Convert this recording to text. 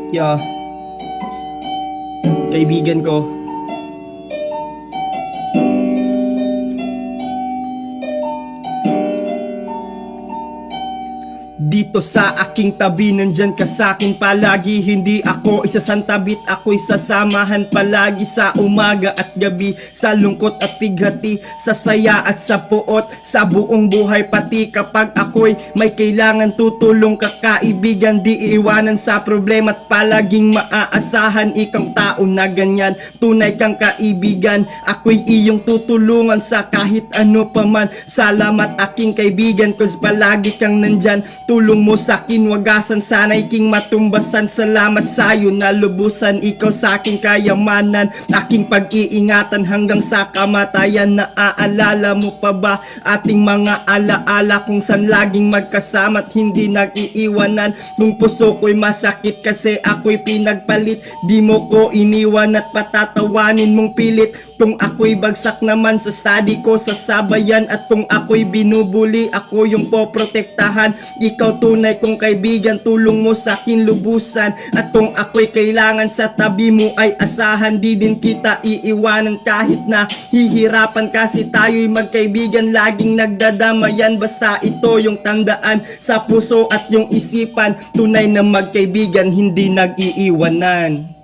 Yeah. Kaibigan ko. Dito sa aking tabi, nandyan ka sa'kin palagi. Hindi ako isasantabit, ako'y sasamahan palagi. Sa umaga at gabi, sa lungkot at bighati, sa saya at sa puot, sa buong buhay. Pati kapag ako'y may kailangan, tutulong ka kaibigan. Di iiwanan sa problema at palaging maaasahan. Ikaw tao na ganyan, tunay kang kaibigan. Ako'y iyong tutulungan sa kahit ano paman. Salamat aking kaibigan, cause palagi kang nandyan. Tulong mo sa'kin wagasan, sana'y king matumbasan. Salamat sa'yo na lubusan, ikaw sa'king kayamanan. Aking pag-iingatan hanggang sa kamatayan. Naaalala mo pa ba ating mga alaala, kung saan laging magkasama't hindi nag-iiwanan? Nung puso ko'y masakit kasi ako'y pinagpalit, di mo ko iniwan at patatawanin mong pilit. Kung ako'y bagsak naman sa study ko, sasabayan. At kung ako'y binubuli, ako yung poprotektahan. Ikaw tunay kong kaibigan, tulong mo sa'kin lubusan. At kung ako'y kailangan, sa tabi mo ay asahan. Di din kita iiwanan kahit na hihirapan, kasi tayo'y magkaibigan, laging nagdadamayan. Basta ito yung tandaan sa puso at yung isipan, tunay na magkaibigan, hindi nag-iiwanan.